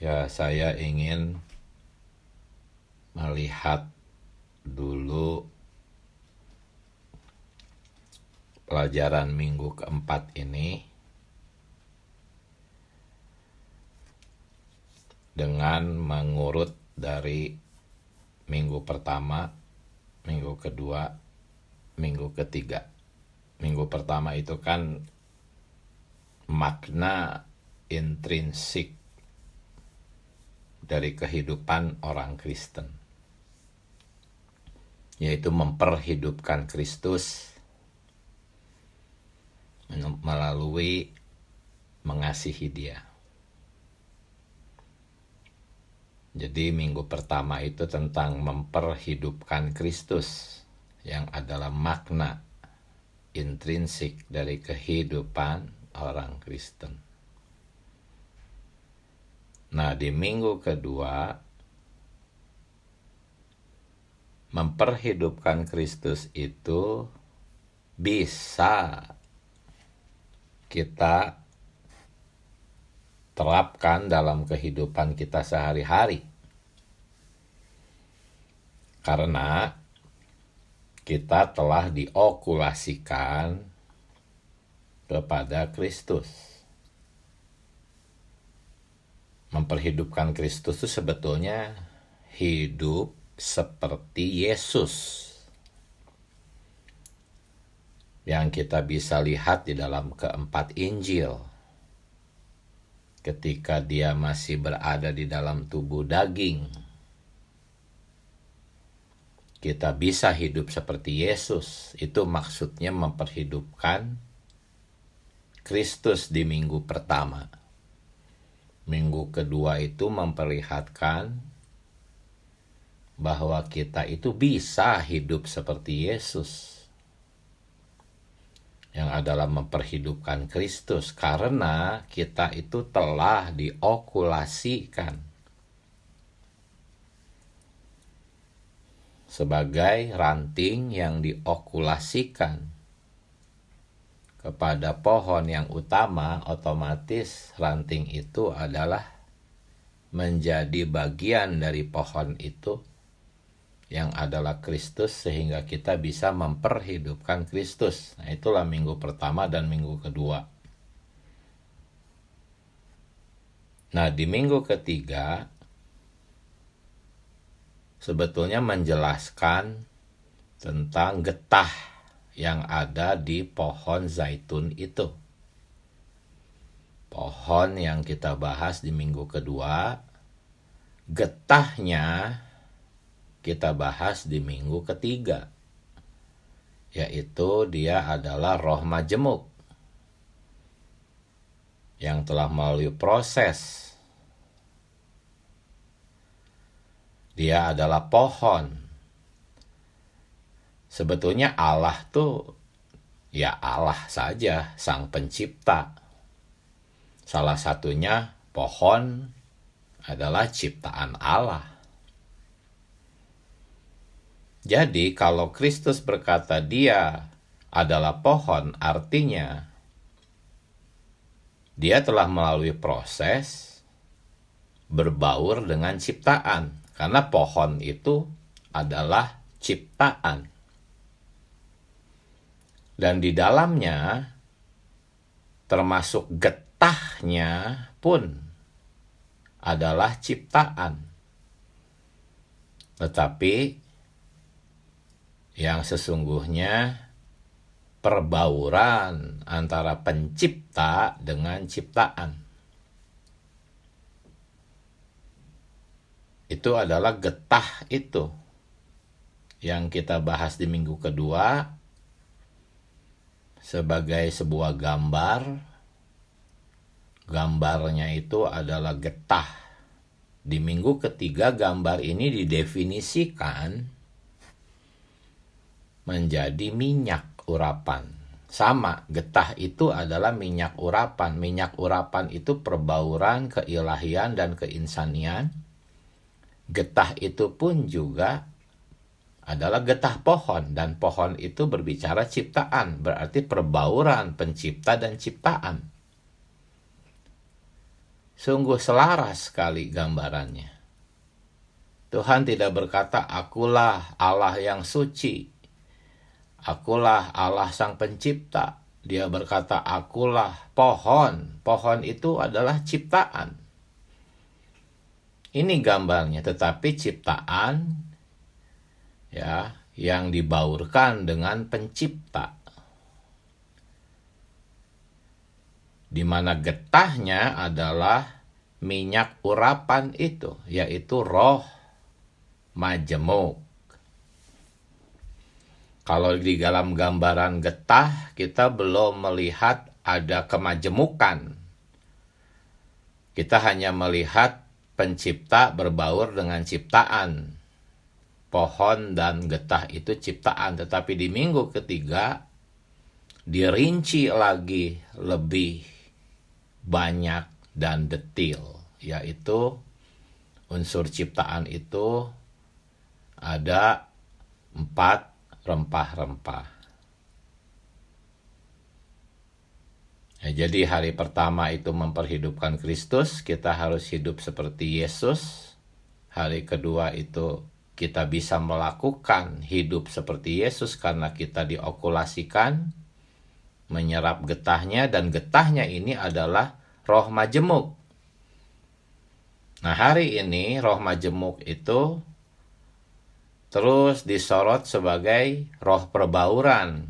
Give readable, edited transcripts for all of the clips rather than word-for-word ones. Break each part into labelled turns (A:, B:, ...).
A: Ya, saya ingin melihat dulu pelajaran minggu keempat ini dengan mengurut dari minggu pertama, minggu kedua, minggu ketiga. Minggu pertama itu kan makna intrinsik dari kehidupan orang Kristen, yaitu memperhidupkan Kristus melalui mengasihi Dia. Jadi minggu pertama itu tentang memperhidupkan Kristus, yang adalah makna intrinsik dari kehidupan orang Kristen. Nah, di minggu kedua, memperhidupkan Kristus itu bisa kita terapkan dalam kehidupan kita sehari-hari. Karena kita telah diokulasikan kepada Kristus. Memperhidupkan Kristus itu sebetulnya hidup seperti Yesus, yang kita bisa lihat di dalam keempat Injil. Ketika Dia masih berada di dalam tubuh daging, kita bisa hidup seperti Yesus. Itu maksudnya memperhidupkan Kristus di minggu pertama. Minggu kedua itu memperlihatkan bahwa kita itu bisa hidup seperti Yesus, yang adalah memperhidupkan Kristus, karena kita itu telah diokulasikan sebagai ranting yang diokulasikan kepada pohon yang utama. Otomatis ranting itu adalah menjadi bagian dari pohon itu, yang adalah Kristus, sehingga kita bisa memperhidupkan Kristus. Nah, itulah minggu pertama dan minggu kedua. Nah, di minggu ketiga sebetulnya menjelaskan tentang getah yang ada di pohon zaitun itu. Pohon yang kita bahas di minggu kedua, getahnya kita bahas di minggu ketiga, yaitu dia adalah roh majemuk yang telah melalui proses. Dia adalah pohon. Sebetulnya Allah tuh ya Allah saja, Sang Pencipta. Salah satunya pohon adalah ciptaan Allah. Jadi kalau Kristus berkata Dia adalah pohon, artinya Dia telah melalui proses berbaur dengan ciptaan. Karena pohon itu adalah ciptaan. Dan di dalamnya, termasuk getahnya pun adalah ciptaan. Tetapi yang sesungguhnya perbauran antara pencipta dengan ciptaan. Itu adalah getah itu yang kita bahas di minggu kedua sebagai sebuah gambar. Gambarnya itu adalah getah. Di minggu ketiga gambar ini didefinisikan menjadi minyak urapan. Sama, getah itu adalah minyak urapan. Minyak urapan itu perbauran keilahian dan keinsanian. Getah itu pun juga adalah getah pohon, dan pohon itu berbicara ciptaan, berarti perbauran pencipta dan ciptaan. Sungguh selaras sekali gambarannya. Tuhan tidak berkata, akulah Allah yang suci, akulah Allah sang pencipta. Dia berkata, akulah pohon. Pohon itu adalah ciptaan. Ini gambarnya, tetapi ciptaan ya yang dibaurkan dengan pencipta. Di mana getahnya adalah minyak urapan itu, yaitu roh majemuk. Kalau di dalam gambaran getah, kita belum melihat ada kemajemukan. Kita hanya melihat pencipta berbaur dengan ciptaan. Pohon dan getah itu ciptaan, tetapi di minggu ketiga dirinci lagi lebih banyak dan detil, yaitu unsur ciptaan itu ada 4 rempah-rempah. Jadi hari pertama itu memperhidupkan Kristus, kita harus hidup seperti Yesus. Hari kedua itu kita bisa melakukan hidup seperti Yesus karena kita diokulasikan, menyerap getahnya, dan getahnya ini adalah roh majemuk. Nah, hari ini roh majemuk itu terus disorot sebagai roh perbauran.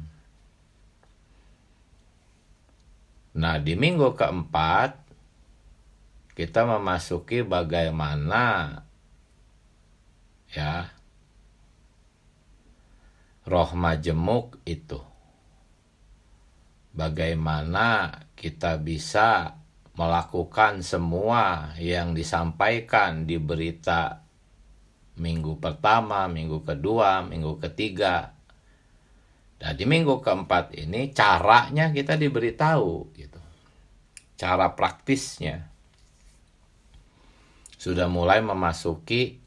A: Nah, di minggu keempat kita memasuki bagaimana ya roh majemuk itu. Bagaimana kita bisa melakukan semua yang disampaikan di berita minggu pertama, minggu kedua, minggu ketiga. Dan di minggu keempat ini caranya kita diberitahu gitu. Cara praktisnya. Sudah mulai memasuki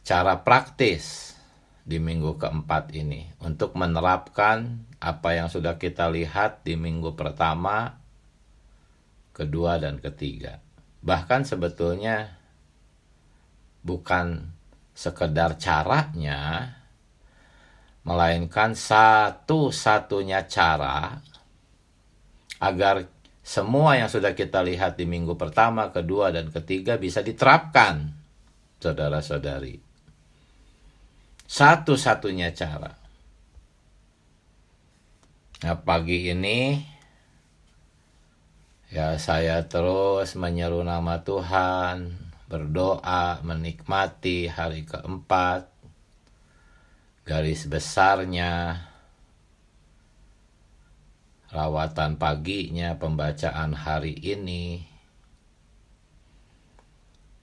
A: cara praktis di minggu keempat ini untuk menerapkan apa yang sudah kita lihat di minggu pertama, kedua, dan ketiga. Bahkan sebetulnya bukan sekedar caranya, melainkan satu-satunya cara agar semua yang sudah kita lihat di minggu pertama, kedua, dan ketiga bisa diterapkan, saudara-saudari. Satu-satunya cara. Nah, pagi ini ya saya terus menyeru nama Tuhan, berdoa, menikmati hari keempat, garis besarnya, rawatan paginya, pembacaan hari ini.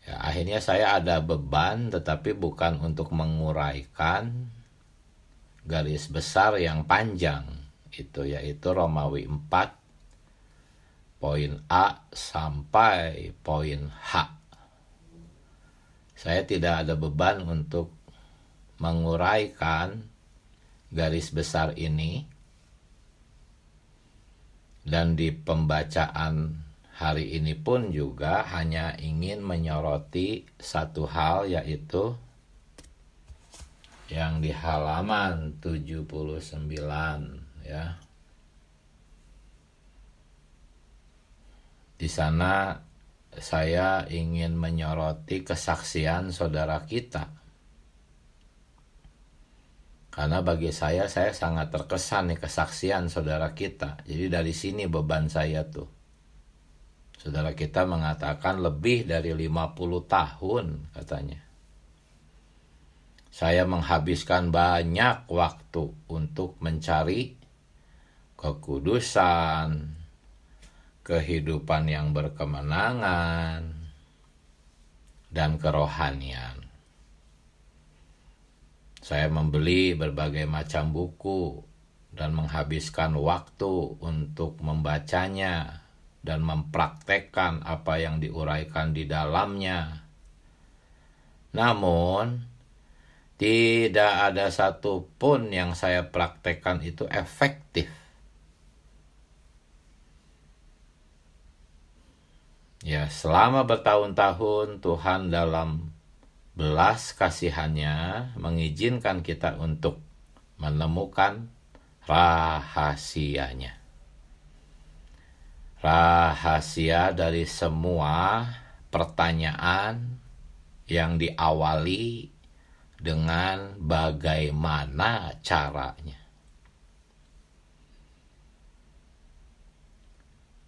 A: Ya, akhirnya saya ada beban, tetapi bukan untuk menguraikan garis besar yang panjang, itu yaitu Romawi 4, poin A sampai poin H. Saya tidak ada beban untuk menguraikan garis besar ini, dan di pembacaan hari ini pun juga hanya ingin menyoroti satu hal, yaitu yang di halaman 79 ya. Di sana saya ingin menyoroti kesaksian saudara kita. Karena bagi saya sangat terkesan nih kesaksian saudara kita. Jadi dari sini beban saya tuh. Saudara kita mengatakan lebih dari 50 tahun katanya. Saya menghabiskan banyak waktu untuk mencari kekudusan, kehidupan yang berkemenangan, dan kerohanian. Saya membeli berbagai macam buku dan menghabiskan waktu untuk membacanya dan mempraktekkan apa yang diuraikan di dalamnya. Namun, tidak ada satupun yang saya praktekkan itu efektif. Ya, selama bertahun-tahun Tuhan dalam belas kasihannya mengizinkan kita untuk menemukan rahasianya. Rahasia dari semua pertanyaan yang diawali dengan bagaimana caranya.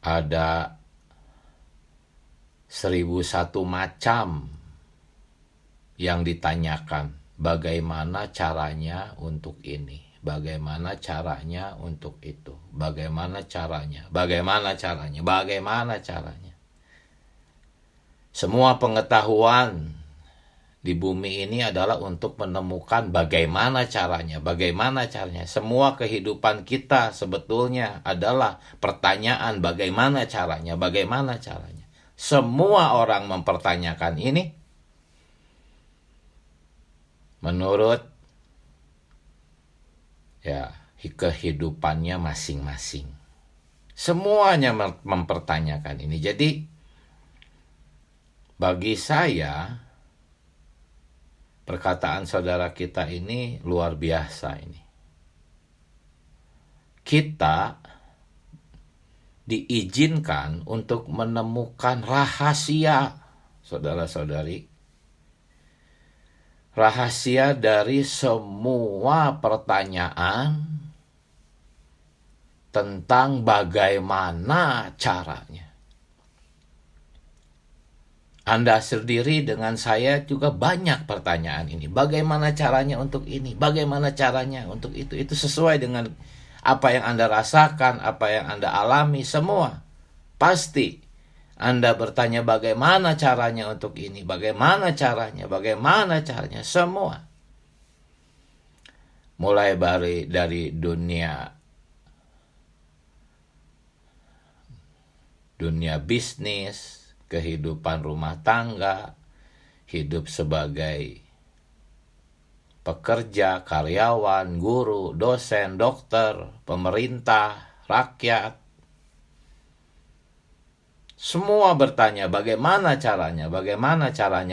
A: Ada 1001 macam yang ditanyakan, bagaimana caranya untuk ini, bagaimana caranya untuk itu, bagaimana caranya. Semua pengetahuan di bumi ini adalah untuk menemukan bagaimana caranya. Semua kehidupan kita sebetulnya adalah pertanyaan bagaimana caranya. Semua orang mempertanyakan ini menurut kehidupannya masing-masing. Semuanya mempertanyakan ini. Jadi bagi saya perkataan saudara kita ini luar biasa ini. Kita diizinkan untuk menemukan rahasia, saudara-saudari. Rahasia dari semua pertanyaan tentang bagaimana caranya. Anda sendiri dengan saya juga banyak pertanyaan ini. Bagaimana caranya untuk ini? Bagaimana caranya untuk itu? Itu sesuai dengan apa yang Anda rasakan, apa yang Anda alami, semua. Pasti Anda bertanya bagaimana caranya untuk ini? Bagaimana caranya? Semua. Mulai dari dunia bisnis, kehidupan rumah tangga, hidup sebagai pekerja, karyawan, guru, dosen, dokter, pemerintah, rakyat. Semua bertanya bagaimana caranya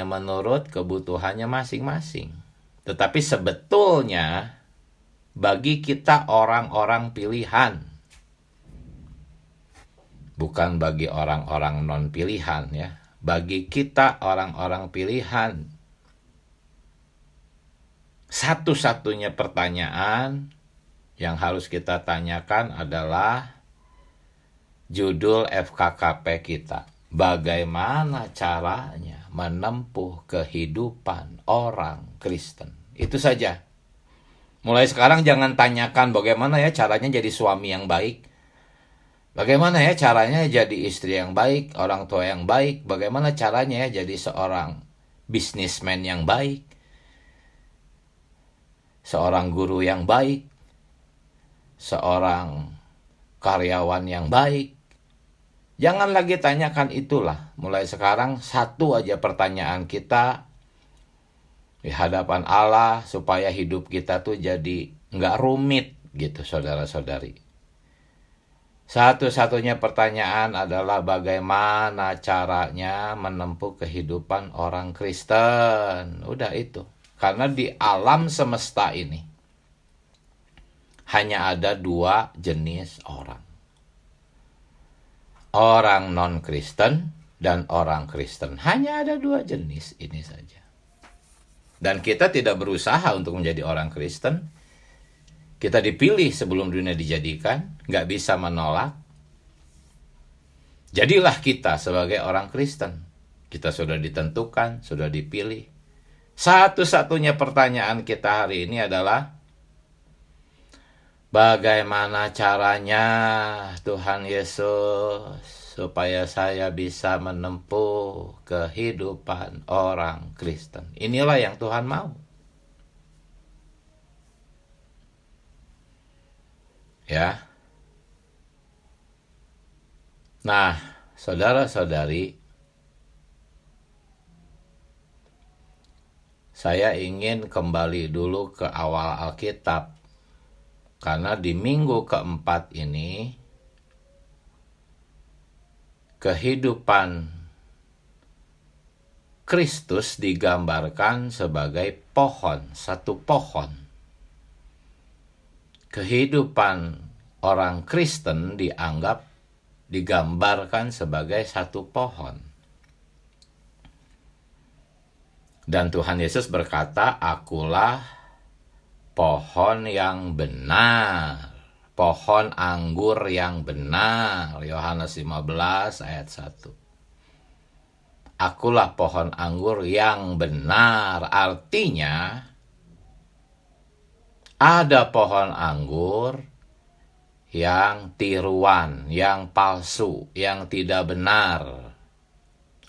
A: menurut kebutuhannya masing-masing. Tetapi sebetulnya bagi kita orang-orang pilihan, bukan bagi orang-orang non-pilihan ya. Bagi kita orang-orang pilihan, satu-satunya pertanyaan yang harus kita tanyakan adalah judul FKKP kita. Bagaimana caranya menempuh kehidupan orang Kristen? Itu saja. Mulai sekarang jangan tanyakan bagaimana ya caranya jadi suami yang baik. Bagaimana ya caranya jadi istri yang baik, orang tua yang baik? Bagaimana caranya ya jadi seorang bisnismen yang baik? Seorang guru yang baik? Seorang karyawan yang baik? Jangan lagi tanyakan itulah. Mulai sekarang satu aja pertanyaan kita di hadapan Allah supaya hidup kita tuh jadi nggak rumit gitu, saudara-saudari. Satu-satunya pertanyaan adalah bagaimana caranya menempuh kehidupan orang Kristen. Udah itu. Karena di alam semesta ini hanya ada dua jenis orang. Orang non-Kristen dan orang Kristen. Hanya ada dua jenis ini saja. Dan kita tidak berusaha untuk menjadi orang Kristen. Kita dipilih sebelum dunia dijadikan, nggak bisa menolak. Jadilah kita sebagai orang Kristen. Kita sudah ditentukan, sudah dipilih. Satu-satunya pertanyaan kita hari ini adalah, bagaimana caranya Tuhan Yesus supaya saya bisa menempuh kehidupan orang Kristen? Inilah yang Tuhan mau. Ya. Nah, saudara-saudari, saya ingin kembali dulu ke awal Alkitab. Karena di minggu keempat ini, kehidupan Kristus digambarkan sebagai pohon, satu pohon. Kehidupan orang Kristen digambarkan sebagai satu pohon. Dan Tuhan Yesus berkata, "Akulah pohon yang benar, pohon anggur yang benar." Yohanes 15 ayat 1. Akulah pohon anggur yang benar. Artinya, ada pohon anggur yang tiruan, yang palsu, yang tidak benar.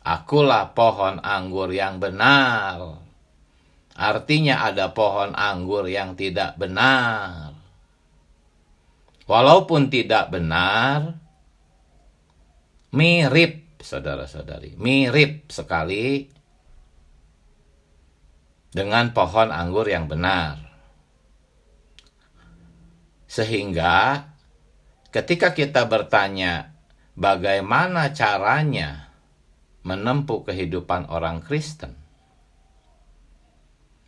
A: Akulah pohon anggur yang benar. Artinya ada pohon anggur yang tidak benar. Walaupun tidak benar, mirip, saudara-saudari, mirip sekali dengan pohon anggur yang benar. Sehingga ketika kita bertanya bagaimana caranya menempuh kehidupan orang Kristen,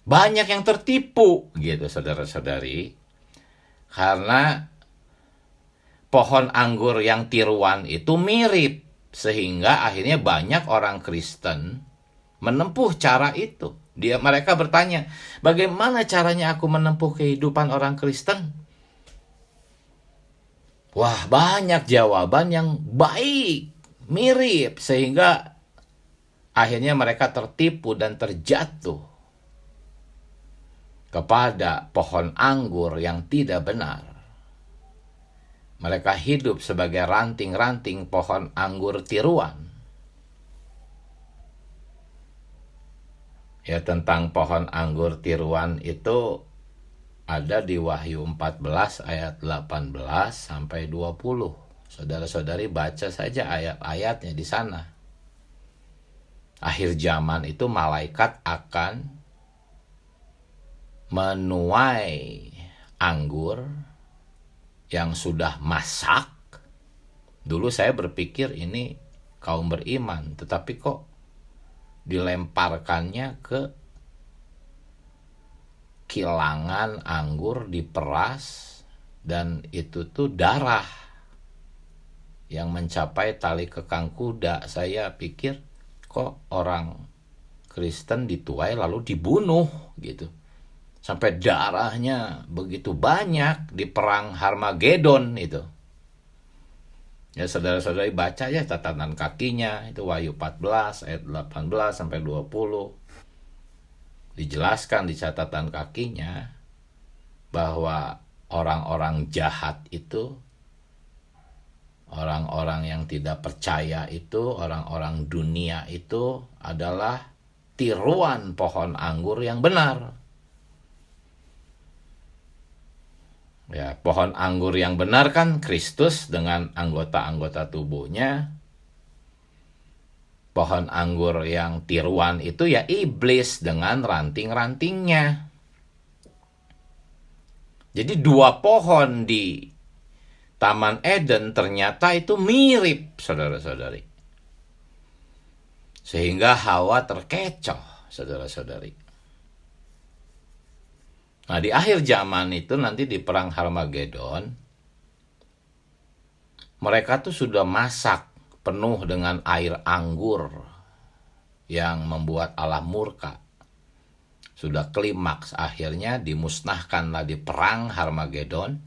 A: banyak yang tertipu gitu, saudara-saudari. Karena pohon anggur yang tiruan itu mirip, sehingga akhirnya banyak orang Kristen menempuh cara itu. Mereka bertanya, bagaimana caranya aku menempuh kehidupan orang Kristen? Wah, banyak jawaban yang baik, mirip, sehingga akhirnya mereka tertipu dan terjatuh kepada pohon anggur yang tidak benar. Mereka hidup sebagai ranting-ranting pohon anggur tiruan. Ya, tentang pohon anggur tiruan itu ada di Wahyu 14 ayat 18 sampai 20. Saudara-saudari baca saja ayat-ayatnya di sana. Akhir zaman itu malaikat akan menuai anggur yang sudah masak. Dulu saya berpikir ini kaum beriman, tetapi kok dilemparkannya ke kilangan anggur diperas, dan itu tuh darah yang mencapai tali kekang kuda. Saya pikir kok orang Kristen dituai lalu dibunuh gitu, sampai darahnya begitu banyak di perang Harmagedon itu. Ya, saudara-saudari baca ya catatan kakinya, itu Wahyu 14 ayat 18 sampai 20. Dijelaskan di catatan kakinya bahwa orang-orang jahat itu, orang-orang yang tidak percaya itu, orang-orang dunia itu adalah tiruan pohon anggur yang benar. Ya, pohon anggur yang benar kan Kristus dengan anggota-anggota tubuhnya. Pohon anggur yang tiruan itu ya iblis dengan ranting-rantingnya. Jadi dua pohon di Taman Eden ternyata itu mirip, saudara-saudari. Sehingga Hawa terkecoh, saudara-saudari. Nah, di akhir zaman itu nanti di perang Harmagedon, mereka tuh sudah masak penuh dengan air anggur yang membuat Allah murka. Sudah klimaks, akhirnya dimusnahkanlah di perang Harmagedon.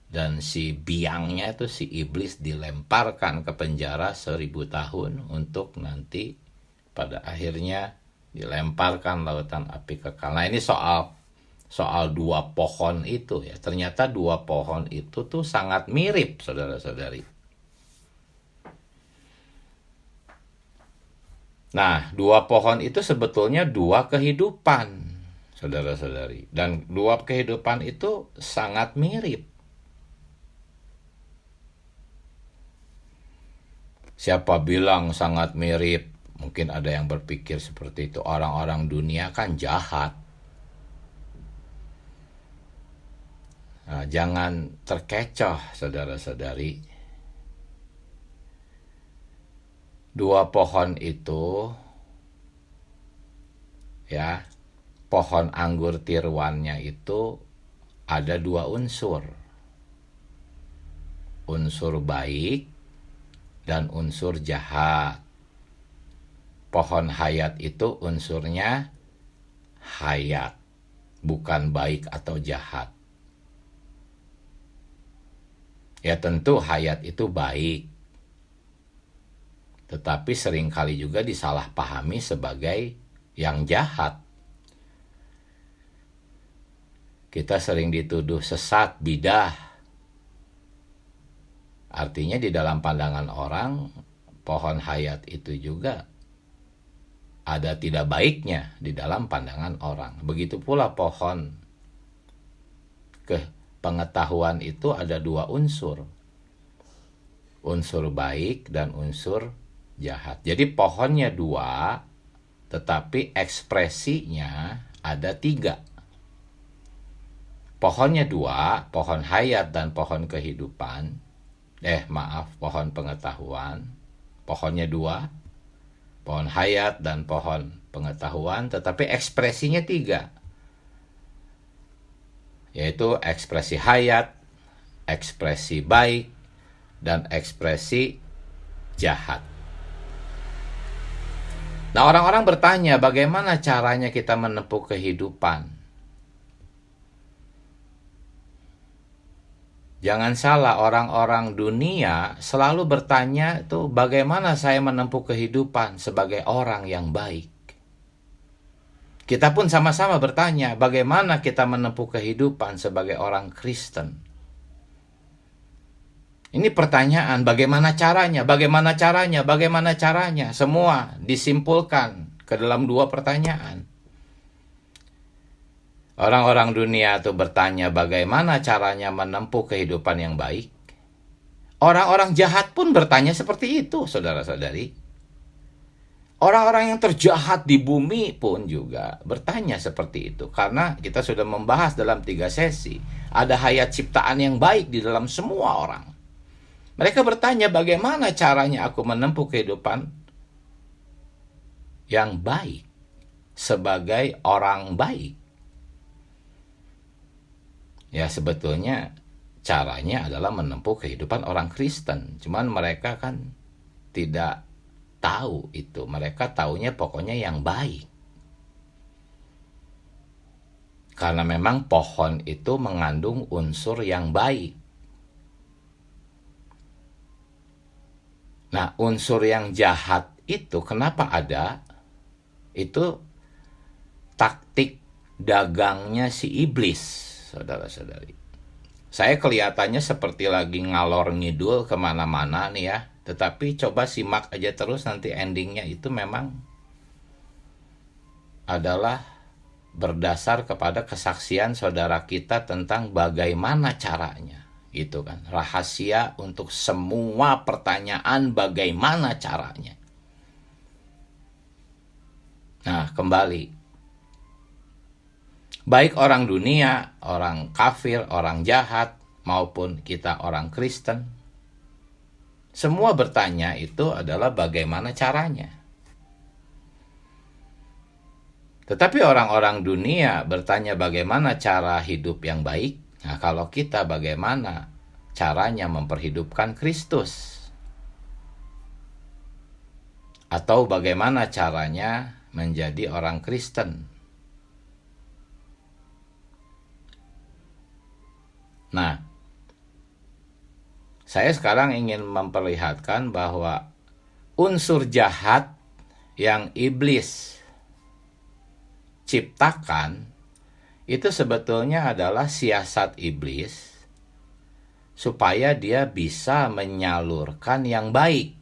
A: Dan si biangnya itu, si iblis, dilemparkan ke penjara 1000 tahun untuk nanti pada akhirnya dilemparkan lautan api kekal. Nah, ini soal dua pohon itu ya. Ternyata dua pohon itu tuh sangat mirip, saudara-saudari. Nah, dua pohon itu sebetulnya dua kehidupan, saudara-saudari. Dan dua kehidupan itu sangat mirip. Siapa bilang sangat mirip? Mungkin ada yang berpikir seperti itu. Orang-orang dunia kan jahat. Nah, jangan terkecoh, saudara-saudari. Dua pohon itu ya, pohon anggur tiruannya itu ada dua unsur. Unsur baik dan unsur jahat. Pohon hayat itu unsurnya hayat, bukan baik atau jahat. Ya tentu hayat itu baik, tetapi seringkali juga disalahpahami sebagai yang jahat. Kita sering dituduh sesat, bidah. Artinya di dalam pandangan orang, pohon hayat itu juga ada tidak baiknya di dalam pandangan orang. Begitu pula pohon pengetahuan itu ada dua unsur. Unsur baik dan unsur jahat. Jadi pohonnya dua, tetapi ekspresinya ada tiga. Pohonnya dua, pohon hayat dan pohon kehidupan. Pohon pengetahuan. Pohonnya dua, pohon hayat dan pohon pengetahuan, tetapi ekspresinya tiga. Yaitu ekspresi hayat, ekspresi baik, dan ekspresi jahat. Nah, orang-orang bertanya bagaimana caranya kita menempuh kehidupan. Jangan salah, orang-orang dunia selalu bertanya tuh bagaimana saya menempuh kehidupan sebagai orang yang baik. Kita pun sama-sama bertanya bagaimana kita menempuh kehidupan sebagai orang Kristen. Ini pertanyaan, bagaimana caranya, bagaimana caranya, bagaimana caranya. Semua disimpulkan ke dalam dua pertanyaan. Orang-orang dunia itu bertanya bagaimana caranya menempuh kehidupan yang baik. Orang-orang jahat pun bertanya seperti itu, saudara-saudari. Orang-orang yang terjahat di bumi pun juga bertanya seperti itu. Karena kita sudah membahas dalam 3 sesi. Ada hayat ciptaan yang baik di dalam semua orang. Mereka bertanya bagaimana caranya aku menempuh kehidupan yang baik sebagai orang baik. Ya sebetulnya caranya adalah menempuh kehidupan orang Kristen. Cuman mereka kan tidak tahu itu. Mereka taunya pokoknya yang baik. Karena memang pohon itu mengandung unsur yang baik. Nah, unsur yang jahat itu kenapa ada? Itu taktik dagangnya si iblis, saudara-saudari. Saya kelihatannya seperti lagi ngalor ngidul kemana-mana nih ya. Tetapi coba simak aja terus, nanti endingnya itu memang adalah berdasar kepada kesaksian saudara kita tentang bagaimana caranya. Gitu kan, rahasia untuk semua pertanyaan bagaimana caranya. Nah, kembali. Baik orang dunia, orang kafir, orang jahat, maupun kita orang Kristen, semua bertanya itu adalah bagaimana caranya. Tetapi orang-orang dunia bertanya bagaimana cara hidup yang baik. Nah, kalau kita bagaimana caranya memperhidupkan Kristus? Atau bagaimana caranya menjadi orang Kristen? Nah, saya sekarang ingin memperlihatkan bahwa unsur jahat yang iblis ciptakan itu sebetulnya adalah siasat iblis supaya dia bisa menyalurkan yang baik.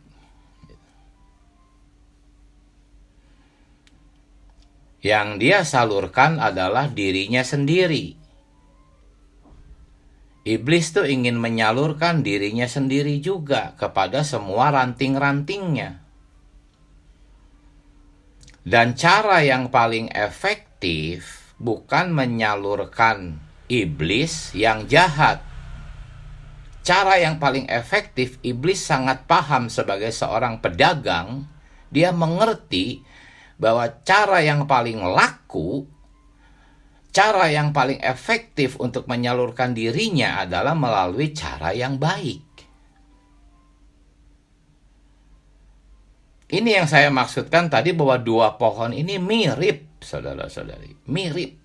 A: Yang dia salurkan adalah dirinya sendiri. Iblis tuh ingin menyalurkan dirinya sendiri juga kepada semua ranting-rantingnya. Dan cara yang paling efektif bukan menyalurkan iblis yang jahat. Cara yang paling efektif, iblis sangat paham sebagai seorang pedagang. Dia mengerti bahwa cara yang paling laku, cara yang paling efektif untuk menyalurkan dirinya adalah melalui cara yang baik. Ini yang saya maksudkan tadi, bahwa dua pohon ini mirip, saudara-saudari, mirip.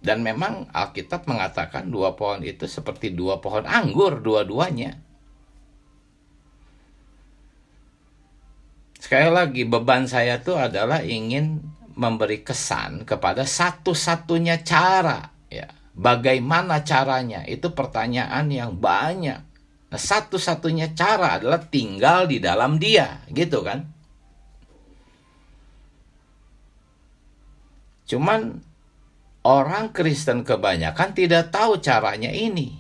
A: Dan memang Alkitab mengatakan dua pohon itu seperti dua pohon anggur, dua-duanya. Sekali lagi, beban saya tuh adalah ingin memberi kesan kepada satu-satunya cara, ya. Bagaimana caranya? Itu pertanyaan yang banyak. Nah, satu-satunya cara adalah tinggal di dalam Dia, gitu kan? Cuman orang Kristen kebanyakan tidak tahu caranya ini.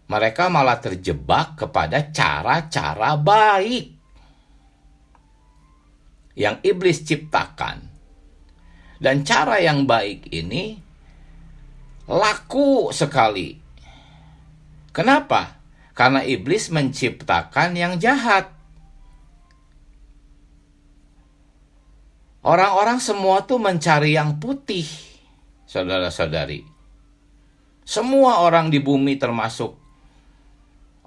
A: Mereka malah terjebak kepada cara-cara baik yang iblis ciptakan. Dan cara yang baik ini laku sekali. Kenapa? Karena iblis menciptakan yang jahat. Orang-orang semua tuh mencari yang putih, saudara-saudari. Semua orang di bumi termasuk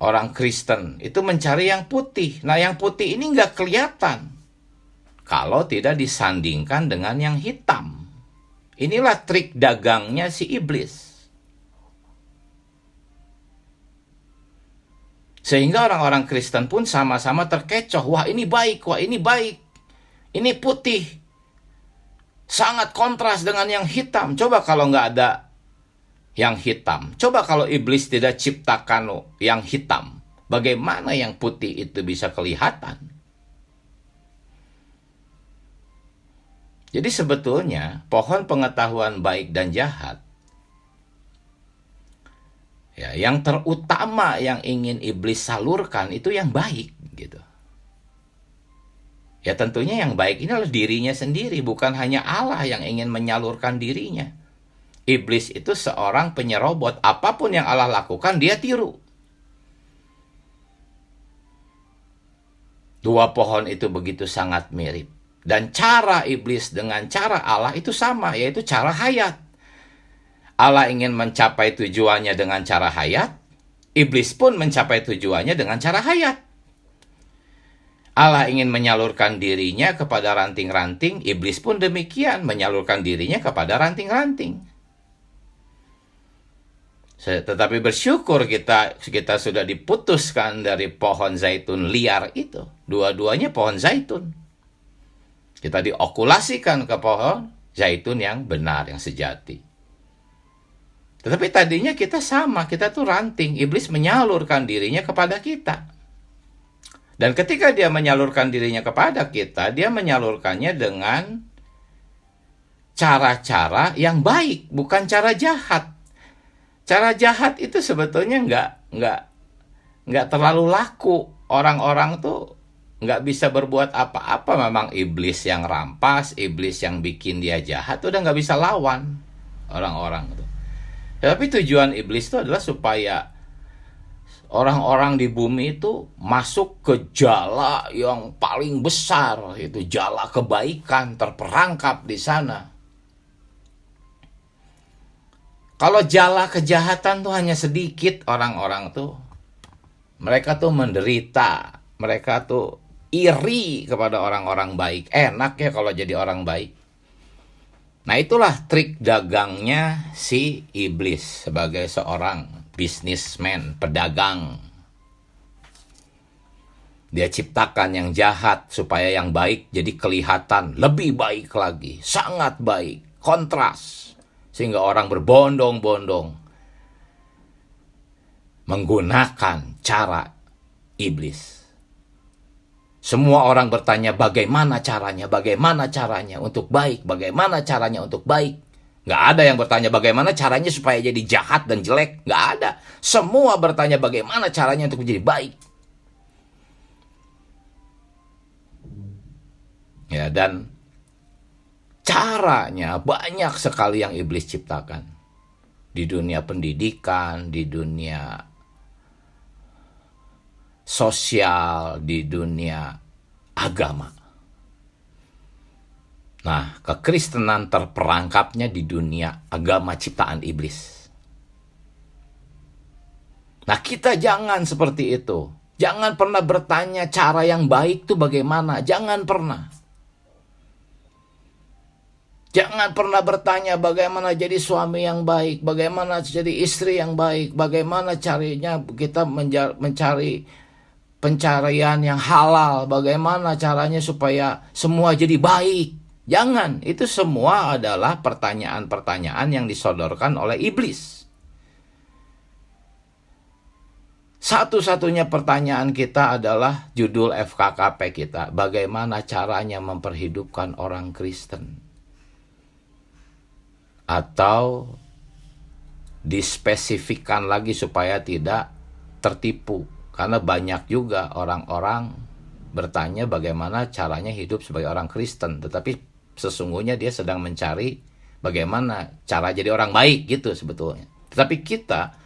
A: orang Kristen itu mencari yang putih. Nah, yang putih ini nggak kelihatan kalau tidak disandingkan dengan yang hitam. Inilah trik dagangnya si iblis. Sehingga orang-orang Kristen pun sama-sama terkecoh. Wah, ini baik, wah ini baik. Ini putih. Sangat kontras dengan yang hitam. Coba kalau nggak ada yang hitam. Coba kalau iblis tidak ciptakan yang hitam. Bagaimana yang putih itu bisa kelihatan? Jadi sebetulnya pohon pengetahuan baik dan jahat, ya, yang terutama yang ingin iblis salurkan itu yang baik, gitu. Ya tentunya yang baik ini adalah dirinya sendiri, bukan hanya Allah yang ingin menyalurkan dirinya. Iblis itu seorang penyerobot, apapun yang Allah lakukan dia tiru. Dua pohon itu begitu sangat mirip. Dan cara iblis dengan cara Allah itu sama, yaitu cara hayat. Allah ingin mencapai tujuannya dengan cara hayat, iblis pun mencapai tujuannya dengan cara hayat. Allah ingin menyalurkan dirinya kepada ranting-ranting, iblis pun demikian, menyalurkan dirinya kepada ranting-ranting. Tetapi bersyukur kita sudah diputuskan dari pohon zaitun liar itu. Dua-duanya pohon zaitun. Kita diokulasikan ke pohon zaitun yang benar, yang sejati. Tetapi tadinya kita sama, kita tuh ranting. Iblis menyalurkan dirinya kepada kita. Dan ketika dia menyalurkan dirinya kepada kita, dia menyalurkannya dengan cara-cara yang baik, bukan cara jahat. Cara jahat itu sebetulnya nggak terlalu laku. Orang-orang tuh nggak bisa berbuat apa-apa. Memang iblis yang rampas, iblis yang bikin dia jahat, udah nggak bisa lawan orang-orang itu. Tapi tujuan iblis itu adalah supaya orang-orang di bumi itu masuk ke jala yang paling besar, itu jala kebaikan, terperangkap di sana. Kalau jala kejahatan tuh hanya sedikit, orang-orang tuh, mereka tuh menderita, mereka tuh iri kepada orang-orang baik. Enak ya kalau jadi orang baik. Nah, itulah trik dagangnya si iblis sebagai seorang businessman, pedagang. Dia ciptakan yang jahat supaya yang baik jadi kelihatan lebih baik lagi, sangat baik, kontras. Sehingga orang berbondong-bondong menggunakan cara iblis. Semua orang bertanya bagaimana caranya untuk baik, bagaimana caranya untuk baik. Nggak ada yang bertanya bagaimana caranya supaya jadi jahat dan jelek. Nggak ada. Semua bertanya bagaimana caranya untuk menjadi baik. Ya, dan caranya banyak sekali yang iblis ciptakan. Di dunia pendidikan, di dunia sosial, di dunia agama. Nah, kekristenan terperangkapnya di dunia agama ciptaan iblis. Nah, kita jangan seperti itu. Jangan pernah bertanya cara yang baik itu bagaimana. Jangan pernah. Jangan pernah bertanya bagaimana jadi suami yang baik, bagaimana jadi istri yang baik, bagaimana caranya kita mencari pencarian yang halal, bagaimana caranya supaya semua jadi baik. Jangan, itu semua adalah pertanyaan-pertanyaan yang disodorkan oleh iblis. Satu-satunya pertanyaan kita adalah judul FKKP kita, bagaimana caranya memperhidupkan orang Kristen. Atau dispesifikkan lagi supaya tidak tertipu. Karena banyak juga orang-orang bertanya bagaimana caranya hidup sebagai orang Kristen. Tetapi sesungguhnya dia sedang mencari bagaimana cara jadi orang baik gitu sebetulnya. Tetapi kita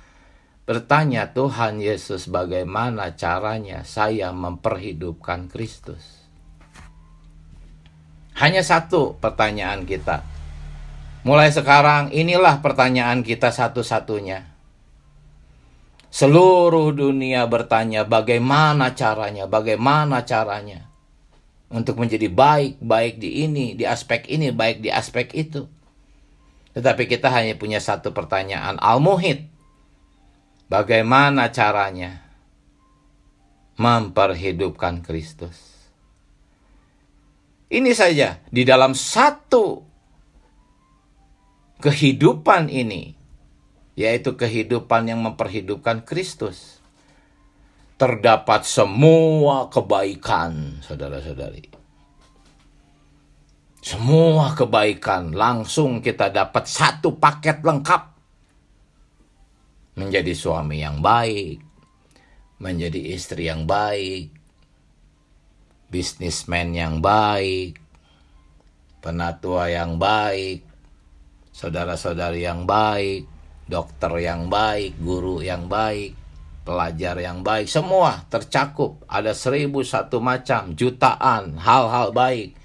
A: bertanya, Tuhan Yesus, bagaimana caranya saya memperhidupkan Kristus? Hanya satu pertanyaan kita. Mulai sekarang inilah pertanyaan kita satu-satunya. Seluruh dunia bertanya bagaimana caranya untuk menjadi baik, baik di ini, di aspek ini, baik di aspek itu. Tetapi kita hanya punya satu pertanyaan, al-muhid. Bagaimana caranya memperhidupkan Kristus? Ini saja di dalam satu kehidupan ini, yaitu kehidupan yang memperhidupkan Kristus, terdapat semua kebaikan, saudara-saudari. Semua kebaikan langsung kita dapat satu paket lengkap. Menjadi suami yang baik, menjadi istri yang baik, bisnismen yang baik, penatua yang baik, saudara-saudari yang baik, dokter yang baik, guru yang baik, pelajar yang baik, semua tercakup. Ada 1001 macam, jutaan hal-hal baik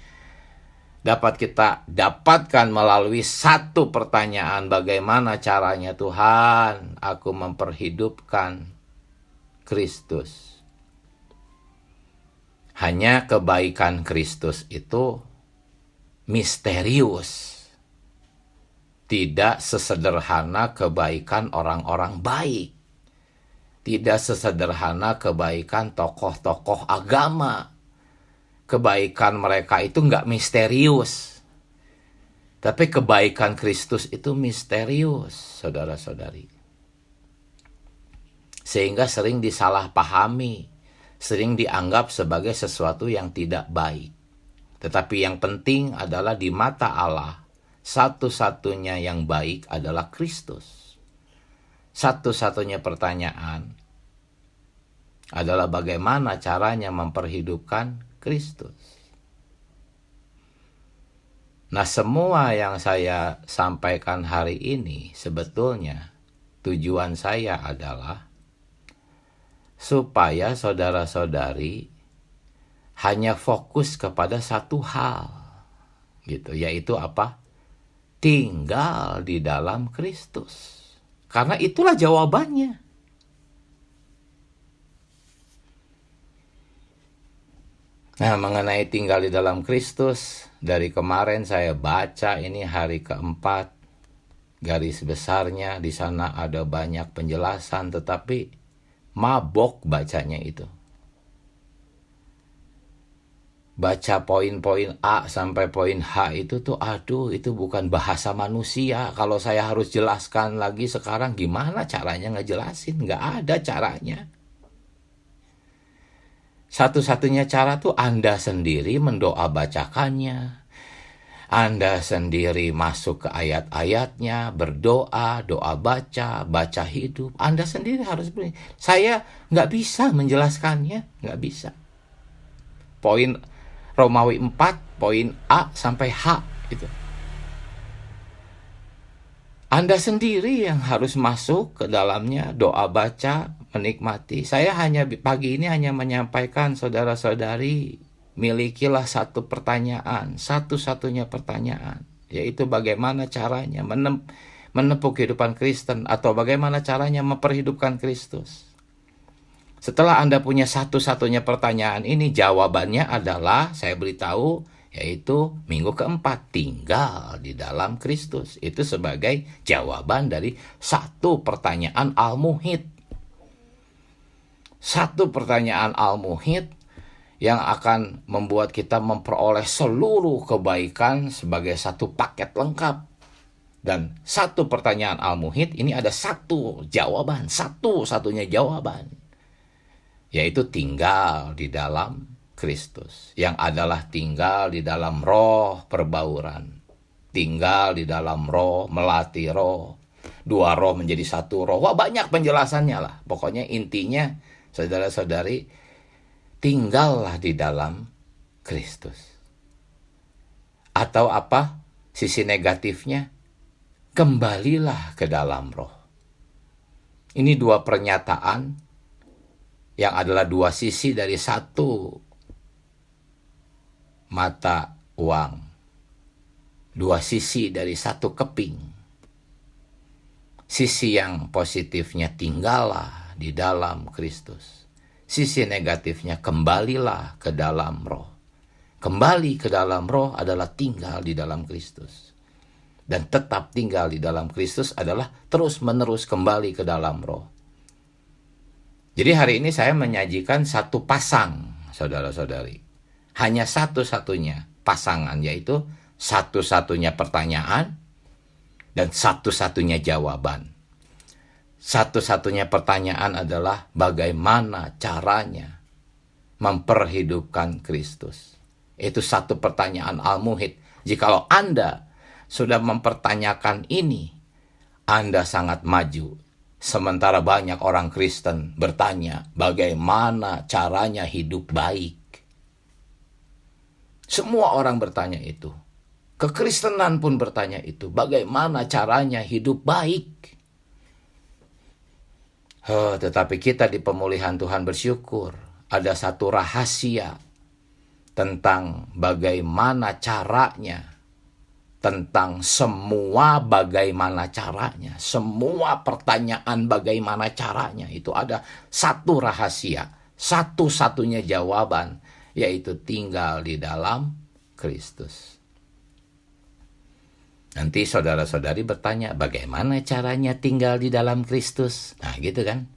A: dapat kita dapatkan melalui satu pertanyaan, bagaimana caranya Tuhan aku memperhidupkan Kristus. Hanya kebaikan Kristus itu misterius. Tidak sesederhana kebaikan orang-orang baik. Tidak sesederhana kebaikan tokoh-tokoh agama. Kebaikan mereka itu nggak misterius. Tapi kebaikan Kristus itu misterius, saudara-saudari. Sehingga sering disalahpahami, sering dianggap sebagai sesuatu yang tidak baik. Tetapi yang penting adalah di mata Allah, satu-satunya yang baik adalah Kristus. Satu-satunya pertanyaan adalah bagaimana caranya memperhidupkan Kristus. Nah, semua yang saya sampaikan hari ini sebetulnya tujuan saya adalah supaya saudara-saudari hanya fokus kepada satu hal, gitu, yaitu apa? Tinggal di dalam Kristus. Karena itulah jawabannya. Nah, mengenai tinggal di dalam Kristus, dari kemarin saya baca ini hari keempat. Garis besarnya di sana ada banyak penjelasan, tetapi mabok bacanya itu. Baca poin-poin A sampai poin H itu tuh, aduh, itu bukan bahasa manusia. Kalau saya harus jelaskan lagi sekarang, gimana caranya ngejelasin? Nggak ada caranya. Satu-satunya cara tuh Anda sendiri mendoa bacakannya. Anda sendiri masuk ke ayat-ayatnya, berdoa, doa baca hidup. Anda sendiri harus beri. Saya nggak bisa menjelaskannya, nggak bisa. Poin Romawi 4, poin A sampai H itu. Anda sendiri yang harus masuk ke dalamnya, doa baca, menikmati. Saya hanya pagi ini hanya menyampaikan saudara-saudari, milikilah satu pertanyaan, satu-satunya pertanyaan, yaitu bagaimana caranya menempuh kehidupan Kristen, atau bagaimana caranya memperhidupkan Kristus. Setelah Anda punya satu-satunya pertanyaan ini, jawabannya adalah, saya beritahu, yaitu minggu keempat, tinggal di dalam Kristus. Itu sebagai jawaban dari satu pertanyaan al-muhit. Satu pertanyaan al-muhit yang akan membuat kita memperoleh seluruh kebaikan sebagai satu paket lengkap. Dan satu pertanyaan al-muhit ini ada satu jawaban, satu-satunya jawaban, yaitu tinggal di dalam Kristus, yang adalah tinggal di dalam roh perbauran, tinggal di dalam roh, melatih roh, dua roh menjadi satu roh. Wah, banyak penjelasannya lah. Pokoknya intinya, saudara-saudari, tinggallah di dalam Kristus. Atau apa sisi negatifnya? Kembalilah ke dalam roh. Ini dua pernyataan yang adalah dua sisi dari satu mata uang, dua sisi dari satu keping. Sisi yang positifnya tinggallah di dalam Kristus. Sisi negatifnya kembalilah ke dalam roh. Kembali ke dalam roh adalah tinggal di dalam Kristus. Dan tetap tinggal di dalam Kristus adalah terus-menerus kembali ke dalam roh. Jadi hari ini saya menyajikan satu pasang, saudara-saudari. Hanya satu-satunya pasangan, yaitu satu-satunya pertanyaan dan satu-satunya jawaban. Satu-satunya pertanyaan adalah bagaimana caranya memperhidupkan Kristus. Itu satu pertanyaan al-muhit. Jikalau Anda sudah mempertanyakan ini, Anda sangat maju. Sementara banyak orang Kristen bertanya, bagaimana caranya hidup baik? Semua orang bertanya itu. Kekristenan pun bertanya itu, bagaimana caranya hidup baik? Tetapi kita di pemulihan Tuhan bersyukur, ada satu rahasia tentang bagaimana caranya, tentang semua bagaimana caranya, semua pertanyaan bagaimana caranya, itu ada satu rahasia, satu-satunya jawaban, yaitu tinggal di dalam Kristus. Nanti saudara-saudari bertanya, bagaimana caranya tinggal di dalam Kristus? Nah gitu kan.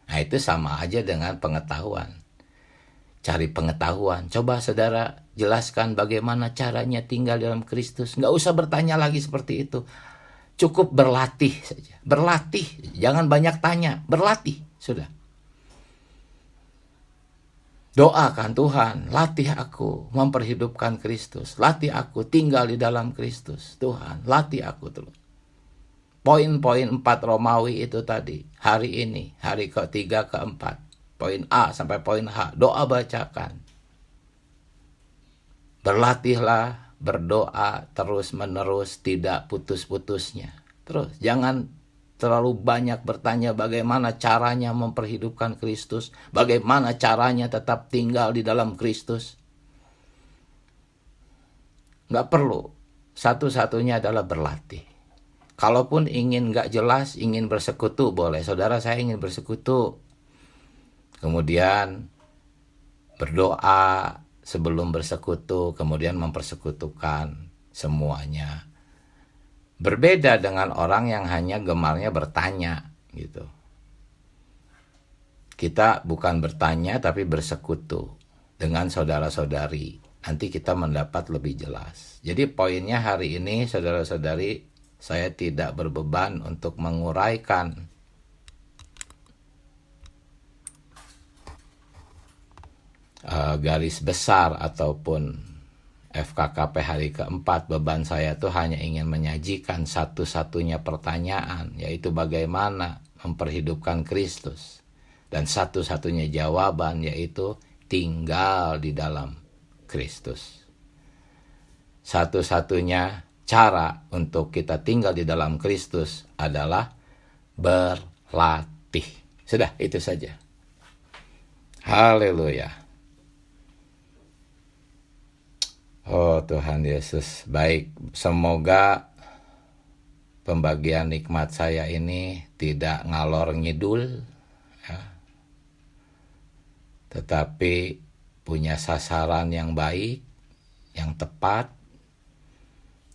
A: Nah itu sama aja dengan pengetahuan. Cari pengetahuan. Coba saudara jelaskan bagaimana caranya tinggal dalam Kristus. Nggak usah bertanya lagi seperti itu. Cukup berlatih saja. Berlatih. Jangan banyak tanya. Berlatih. Sudah. Doakan, Tuhan, latih aku memperhidupkan Kristus. Latih aku tinggal di dalam Kristus. Tuhan, latih aku terus. Poin-poin 4 Romawi itu tadi. Hari ini. Hari ke-3, ke-4. Poin A sampai poin H, doa bacakan. Berlatihlah berdoa terus-menerus, tidak putus-putusnya. Terus, jangan terlalu banyak bertanya bagaimana caranya memperhidupkan Kristus, bagaimana caranya tetap tinggal di dalam Kristus. Nggak perlu. Satu-satunya adalah berlatih. Kalaupun ingin nggak jelas, ingin bersekutu, boleh. Saudara, saya ingin bersekutu. Kemudian berdoa sebelum bersekutu, kemudian mempersekutukan semuanya. Berbeda dengan orang yang hanya gemarnya bertanya gitu. Kita bukan bertanya tapi bersekutu dengan saudara-saudari. Nanti kita mendapat lebih jelas. Jadi poinnya hari ini, saudara-saudari, saya tidak berbeban untuk menguraikan garis besar ataupun FKKP hari keempat. Beban saya tuh hanya ingin menyajikan satu-satunya pertanyaan, yaitu bagaimana memperhidupkan Kristus, dan satu-satunya jawaban yaitu tinggal di dalam Kristus. Satu-satunya cara untuk kita tinggal di dalam Kristus adalah berlatih. Sudah, itu saja. Haleluya. Tuhan Yesus, baik, semoga pembagian nikmat saya ini tidak ngalor ngidul, ya, tetapi punya sasaran yang baik, yang tepat.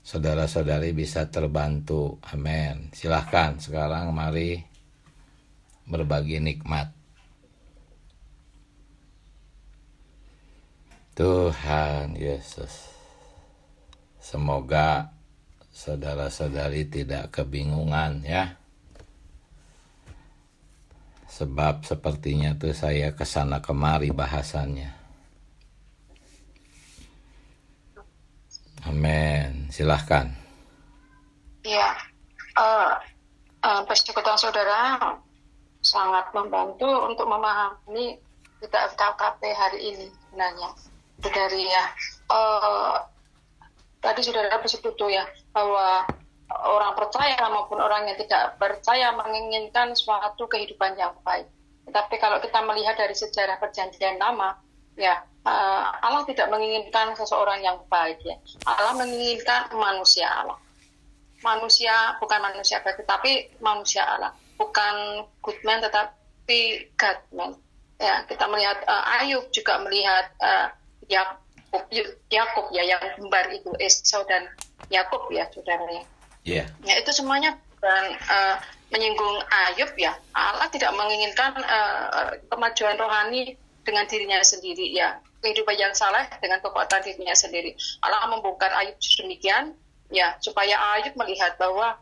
A: Saudara-saudari bisa terbantu. Amin. Silahkan sekarang mari berbagi nikmat. Tuhan Yesus, semoga saudara-saudari tidak kebingungan ya. Sebab sepertinya tuh saya kesana kemari bahasannya. Amin. Silahkan.
B: Ya, persekutuan saudara sangat membantu untuk memahami kita FKKP hari ini sebenarnya. Dari ya, tadi saudara bersekutu ya bahwa orang percaya maupun orang yang tidak percaya menginginkan suatu kehidupan yang baik. Tetapi kalau kita melihat dari sejarah perjanjian lama, ya Allah tidak menginginkan seseorang yang baik ya. Allah menginginkan manusia Allah. Manusia bukan manusia baik, tetapi manusia Allah. Bukan good man tetapi God man. Ya, kita melihat Ayub juga melihat Yakub ya, yang kembar itu Esau dan Yakub ya saudaranya.
A: Yeah.
B: Ya itu semuanya bukan menyinggung Ayub ya. Allah tidak menginginkan kemajuan rohani dengan dirinya sendiri ya. Kehidupan yang saleh dengan kekuatan dirinya sendiri. Allah membongkar Ayub sedemikian ya supaya Ayub melihat bahwa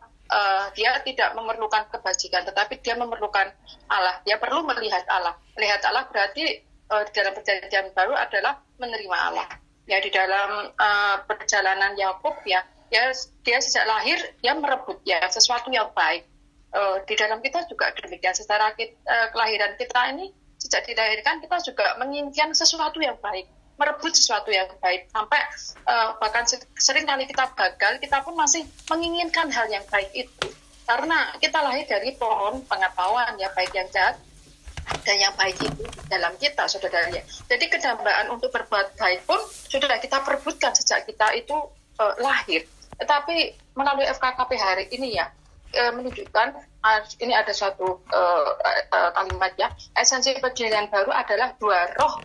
B: dia tidak memerlukan kebajikan, tetapi dia memerlukan Allah. Dia perlu melihat Allah. Melihat Allah berarti di dalam perjanjian baru adalah menerima Allah. Ya di dalam perjalanan Yakub ya, dia sejak lahir dia merebut ya sesuatu yang baik. Di dalam kita juga demikian. Secara kelahiran kita ini sejak dilahirkan kita juga menginginkan sesuatu yang baik, merebut sesuatu yang baik, sampai bahkan sering kali kita gagal, kita pun masih menginginkan hal yang baik itu, karena kita lahir dari pohon pengetahuan ya, baik yang jahat dan yang baik itu di dalam kita, saudara-saudara. Jadi kedambaan untuk berbuat baik pun sudah kita perebutkan sejak kita itu lahir. Tetapi melalui FKKP hari ini ya, menunjukkan ini ada suatu kalimat ya, esensi perjanjian baru adalah dua roh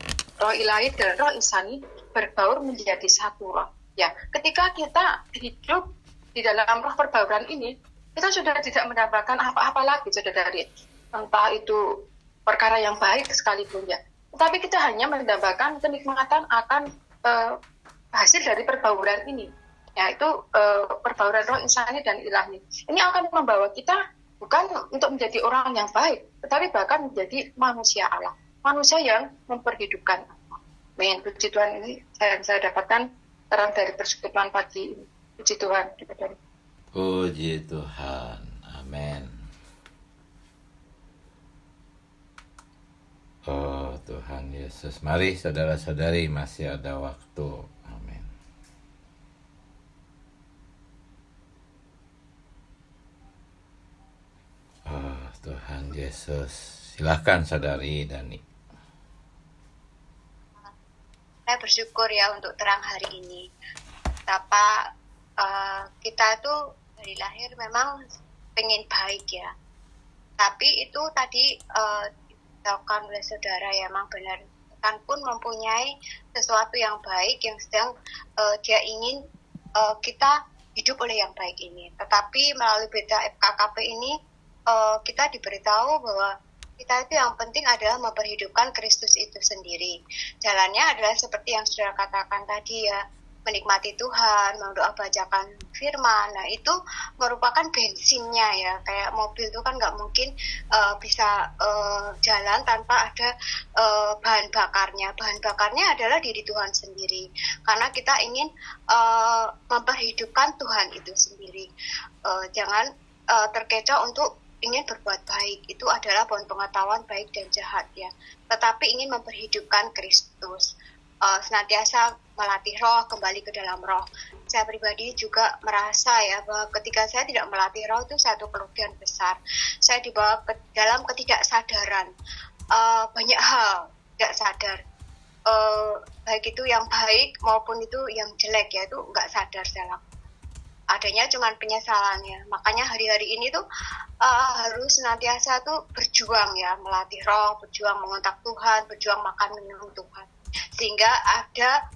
B: ilahi dan roh insani berbaur menjadi satu roh. Ya, ketika kita hidup di dalam roh perbauran ini, kita sudah tidak mendapatkan apa-apa lagi, saudara-saudari. Entah itu perkara yang baik sekalipun ya. Tetapi kita hanya mendapatkan kenikmatan akan hasil dari perbauran ini. Yaitu perbauran roh insani dan ilahi. Ini akan membawa kita bukan untuk menjadi orang yang baik, tetapi bahkan menjadi manusia Allah. Manusia yang memperhidupkan. Amin. Puji Tuhan, ini saya dapatkan terang dari persekutuan pagi ini. Puji Tuhan.
A: Puji Tuhan. Amin. Oh Tuhan Yesus. Mari saudara-saudari, masih ada waktu. Amin. Oh Tuhan Yesus. Silahkan saudari Dani.
C: Saya bersyukur ya untuk terang hari ini. Betapa kita tuh dari lahir memang pengen baik ya. Tapi itu tadi dilakukan oleh saudara ya, memang benar. Kan pun mempunyai sesuatu yang baik yang sedang dia ingin kita hidup oleh yang baik ini. Tetapi melalui berita FKKP ini kita diberitahu bahwa kita itu yang penting adalah memperhidupkan Kristus itu sendiri. Jalannya adalah seperti yang saudara katakan tadi ya, menikmati Tuhan, mendoa bacakan firman. Nah itu merupakan bensinnya ya, kayak mobil itu kan nggak mungkin bisa jalan tanpa ada bahan bakarnya. Bahan bakarnya adalah diri Tuhan sendiri, karena kita ingin memperhidupkan Tuhan itu sendiri. Jangan terkecoh untuk ingin berbuat baik, itu adalah pohon pengetahuan baik dan jahat ya. Tetapi ingin memperhidupkan Kristus, senantiasa melatih roh, kembali ke dalam roh. Saya pribadi juga merasa ya bahwa ketika saya tidak melatih roh itu satu kerugian besar. Saya dibawa ke dalam ketidaksadaran, banyak hal tidak sadar. baik itu yang baik maupun itu yang jelek ya, itu nggak sadar saya lakukan. Adanya cuman penyesalannya. Makanya hari-hari ini tuh harus senantiasa tuh berjuang ya, melatih roh, berjuang mengontak Tuhan, berjuang makan minum Tuhan, sehingga ada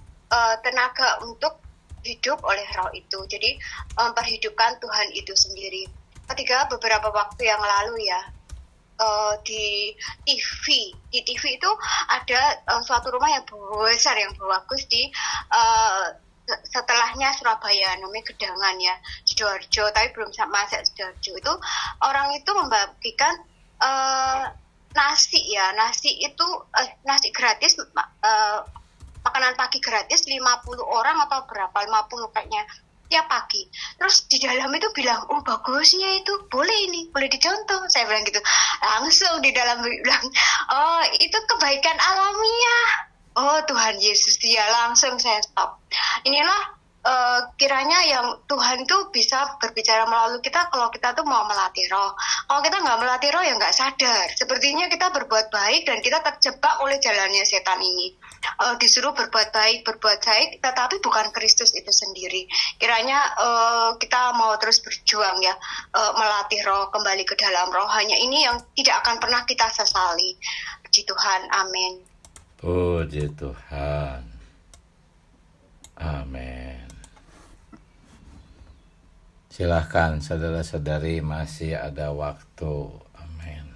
C: tenaga untuk hidup oleh roh itu. Jadi memperhidupkan Tuhan itu sendiri. Ketika beberapa waktu yang lalu ya, di TV itu ada suatu rumah yang besar, yang bagus di setelahnya Surabaya, namanya Gedangan ya, Sidoarjo, tapi belum masuk Sidoarjo. Itu orang itu membagikan nasi itu nasi gratis, makanan pagi gratis 50 orang atau berapa, 50 kayaknya tiap pagi. Terus di dalam itu bilang, oh bagusnya itu, boleh dicontoh. Saya bilang gitu. Langsung di dalam bilang, oh itu kebaikan alamiah. Oh Tuhan Yesus, dia langsung saya stop. Inilah kiranya yang Tuhan tuh bisa berbicara melalui kita kalau kita tuh mau melatih roh. Kalau kita nggak melatih roh ya nggak sadar. Sepertinya kita berbuat baik dan kita terjebak oleh jalannya setan ini. Disuruh berbuat baik, tetapi bukan Kristus itu sendiri. Kiranya kita mau terus berjuang ya, melatih roh, kembali ke dalam roh. Hanya ini yang tidak akan pernah kita sesali. Puji Tuhan, amin.
A: Puji Tuhan. Amin. Silahkan saudara-saudari, masih ada waktu. Amin.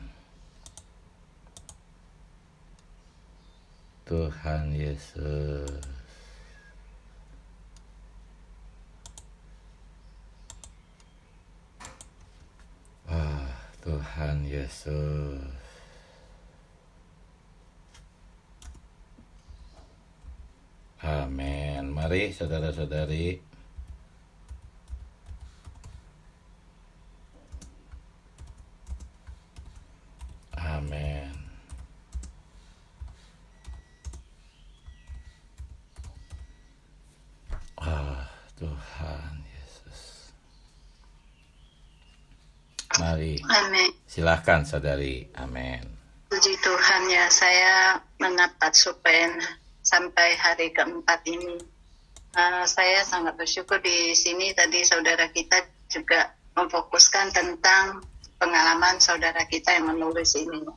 A: Tuhan Yesus. Tuhan Yesus. Amin. Mari saudara-saudari, amin. Tuhan Yesus. Mari.
D: Amin.
A: Silahkan saudari. Amin.
D: Puji Tuhan ya, saya mendapat supaya sampai hari keempat ini. Saya sangat bersyukur di sini tadi saudara kita juga memfokuskan tentang pengalaman saudara kita yang menulis ini.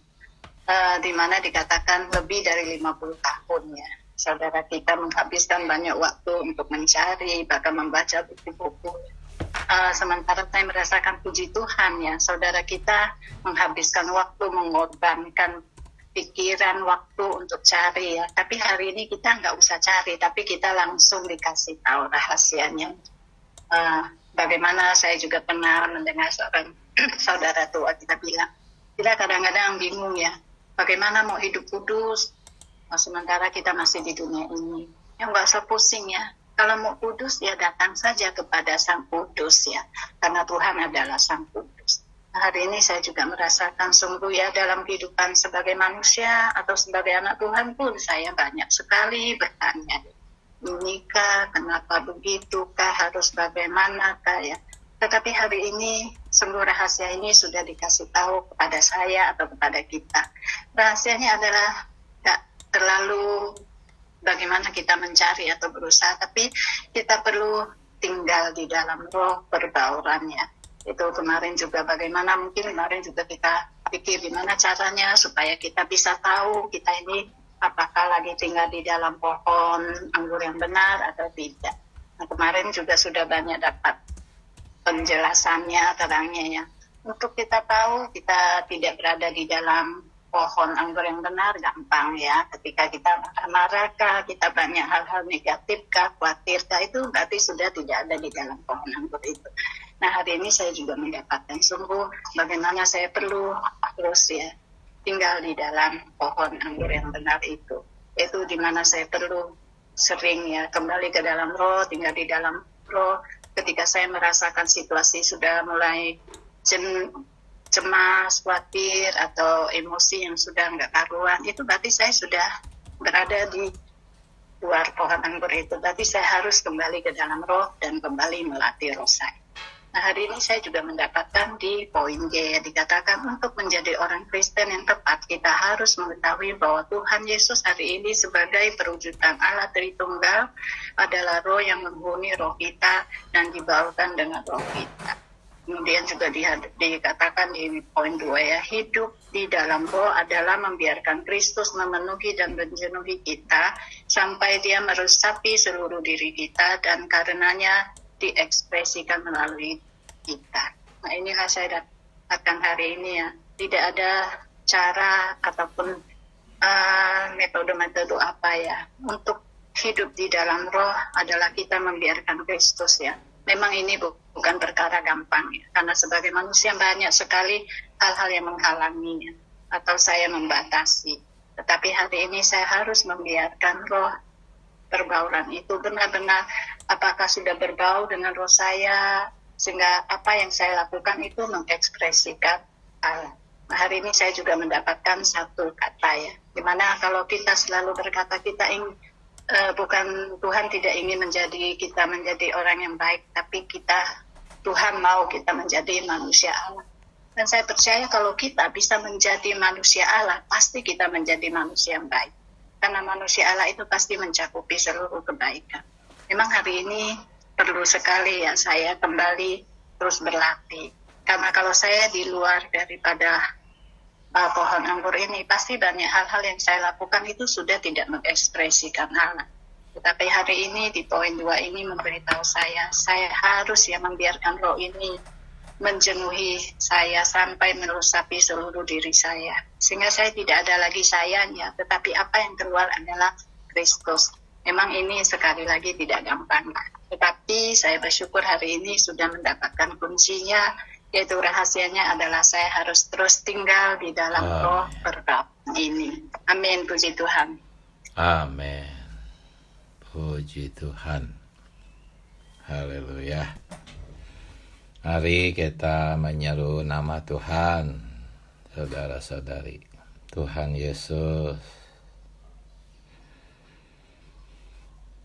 D: Di mana dikatakan lebih dari 50 tahun ya. Saudara kita menghabiskan banyak waktu untuk mencari, bahkan membaca buku-buku. Sementara saya merasakan puji Tuhan ya, saudara kita menghabiskan waktu, mengorbankan pikiran, waktu untuk cari ya. Tapi hari ini kita nggak usah cari, tapi kita langsung dikasih tahu rahasianya. Bagaimana saya juga pernah mendengar seorang saudara tua kita bilang, kita kadang-kadang bingung ya, bagaimana mau hidup kudus, sementara kita masih di dunia ini. Ya nggak usah pusing ya. Kalau mau kudus ya datang saja kepada Sang Kudus ya, karena Tuhan adalah Sang Kudus. Hari ini saya juga merasakan sungguh ya, dalam kehidupan sebagai manusia atau sebagai anak Tuhan pun saya banyak sekali bertanya, inikah, kenapa begitukah, harus bagaimanakah ya. Tetapi hari ini sungguh rahasia ini sudah dikasih tahu kepada saya atau kepada kita. Rahasianya adalah tidak terlalu bagaimana kita mencari atau berusaha, tapi kita perlu tinggal di dalam roh, perbaurannya. Itu kemarin juga bagaimana, mungkin kemarin juga kita pikir gimana caranya supaya kita bisa tahu kita ini apakah lagi tinggal di dalam pohon anggur yang benar atau tidak. Nah, kemarin juga sudah banyak dapat penjelasannya, terangnya ya. Untuk kita tahu kita tidak berada di dalam pohon anggur yang benar, gampang ya. Ketika kita marah, kita banyak hal-hal negatif, khawatir, itu berarti sudah tidak ada di dalam pohon anggur itu. Nah, hari ini saya juga mendapatkan sungguh bagaimana saya perlu terus ya tinggal di dalam pohon anggur yang benar itu. Itu di mana saya perlu sering ya kembali ke dalam roh, tinggal di dalam roh. Ketika saya merasakan situasi sudah mulai cemas, khawatir, atau emosi yang sudah nggak karuan, itu berarti saya sudah berada di luar pohon anggur itu. Berarti saya harus kembali ke dalam roh dan kembali melatih roh saya. Nah, hari ini saya juga mendapatkan di poin G, dikatakan untuk menjadi orang Kristen yang tepat, kita harus mengetahui bahwa Tuhan Yesus hari ini sebagai perwujudan Allah Tritunggal adalah roh yang menghuni roh kita dan dibaurkan dengan roh kita. Kemudian juga dikatakan di poin 2 ya, hidup di dalam roh adalah membiarkan Kristus memenuhi dan menjenuhi kita sampai dia meresapi seluruh diri kita dan karenanya diekspresikan melalui kita. Nah, inilah saya dapatkan hari ini ya. Tidak ada cara ataupun metode-metode apa ya. Untuk hidup di dalam roh adalah kita membiarkan Kristus ya. Memang ini bukan perkara gampang ya. Karena sebagai manusia banyak sekali hal-hal yang menghalanginya atau saya membatasi. Tetapi hari ini saya harus membiarkan roh perbauran itu benar-benar apakah sudah berbau dengan roh saya sehingga apa yang saya lakukan itu mengekspresikan Allah. Nah, hari ini saya juga mendapatkan satu kata ya, dimana kalau kita selalu berkata kita ingin bukan Tuhan tidak ingin kita menjadi orang yang baik, tapi Tuhan mau kita menjadi manusia Allah. Dan saya percaya kalau kita bisa menjadi manusia Allah, pasti kita menjadi manusia yang baik. Karena manusia Allah itu pasti mencakupi seluruh kebaikan. Memang hari ini perlu sekali ya saya kembali terus berlatih. Karena kalau saya di luar daripada pohon anggur ini, pasti banyak hal-hal yang saya lakukan itu sudah tidak mengekspresikan Allah. Tetapi hari ini di poin 2 ini memberitahu saya harus ya membiarkan roh ini menjenuhi saya sampai meresapi seluruh diri saya. Sehingga saya tidak ada lagi sayanya, tetapi apa yang keluar adalah Kristus. Memang ini sekali lagi tidak gampang. Tetapi saya bersyukur hari ini sudah mendapatkan kuncinya, yaitu rahasianya adalah saya harus terus tinggal di dalam roh perbauran ini. Amin, puji Tuhan.
A: Amin. Puji Tuhan. Haleluya. Mari kita menyeru nama Tuhan, saudara-saudari. Tuhan Yesus.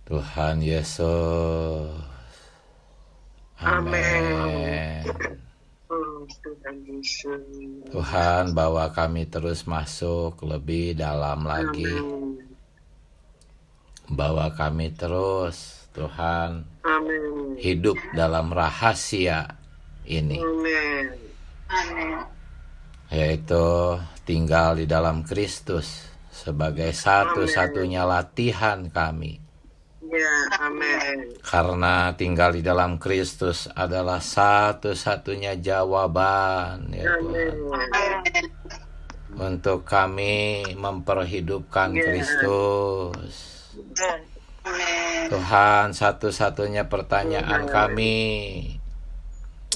A: Tuhan Yesus. Amin. Tuhan, bawa kami terus masuk lebih dalam lagi. Bawa kami terus, Tuhan, hidup dalam rahasia ini. Yaitu tinggal di dalam Kristus sebagai satu-satunya latihan kami. Karena tinggal di dalam Kristus adalah satu-satunya jawaban ya Tuhan, untuk kami memperhidupkan Kristus. Tuhan, satu-satunya pertanyaan kami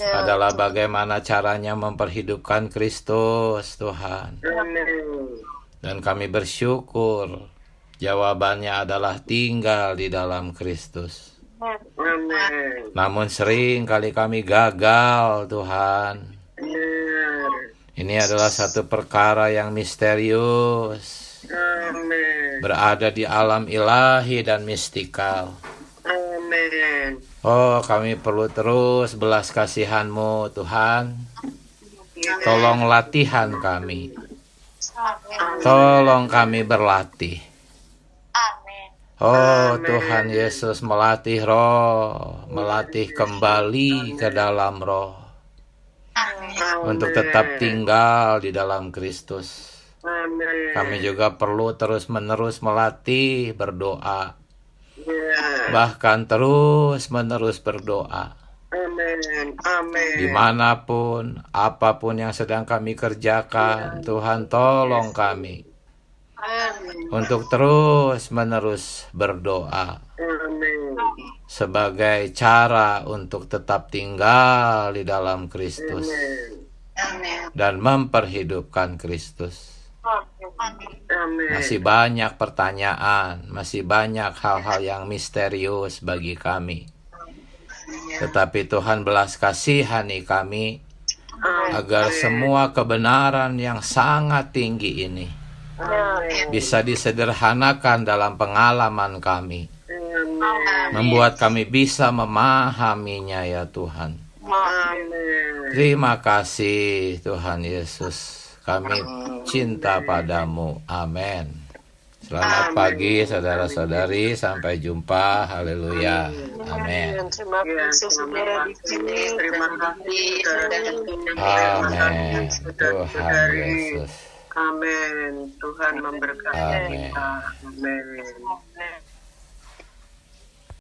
A: adalah bagaimana caranya memperhidupkan Kristus, Tuhan. Dan kami bersyukur jawabannya adalah tinggal di dalam Kristus. Namun sering kali kami gagal, Tuhan. Ini adalah satu perkara yang misterius. Berada di alam ilahi dan mistikal. Oh, kami perlu terus belas kasihan-Mu, Tuhan. Tolong latihan kami. Tolong kami berlatih. Oh, Tuhan Yesus melatih roh, melatih kembali ke dalam roh. Untuk tetap tinggal di dalam Kristus. Kami juga perlu terus-menerus melatih berdoa. Bahkan terus-menerus berdoa. Dimanapun, apapun yang sedang kami kerjakan, Tuhan tolong kami untuk terus-menerus berdoa sebagai cara untuk tetap tinggal di dalam Kristus dan memperhidupkan Kristus. Masih banyak pertanyaan, masih banyak hal-hal yang misterius bagi kami. Tetapi Tuhan belas kasihani kami agar semua kebenaran yang sangat tinggi ini bisa disederhanakan dalam pengalaman kami. Membuat kami bisa memahaminya ya Tuhan.
E: Amin.
A: Terima kasih Tuhan Yesus. Kami cinta padamu. Amin. Selamat pagi saudara-saudari. Sampai jumpa. Haleluya. Amin.
E: Terima kasih saudara Diki.
D: Terima kasih
A: Amin. Tuhan Yesus.
E: Amin. Tuhan memberkati
A: Amin.
E: kita. Amin.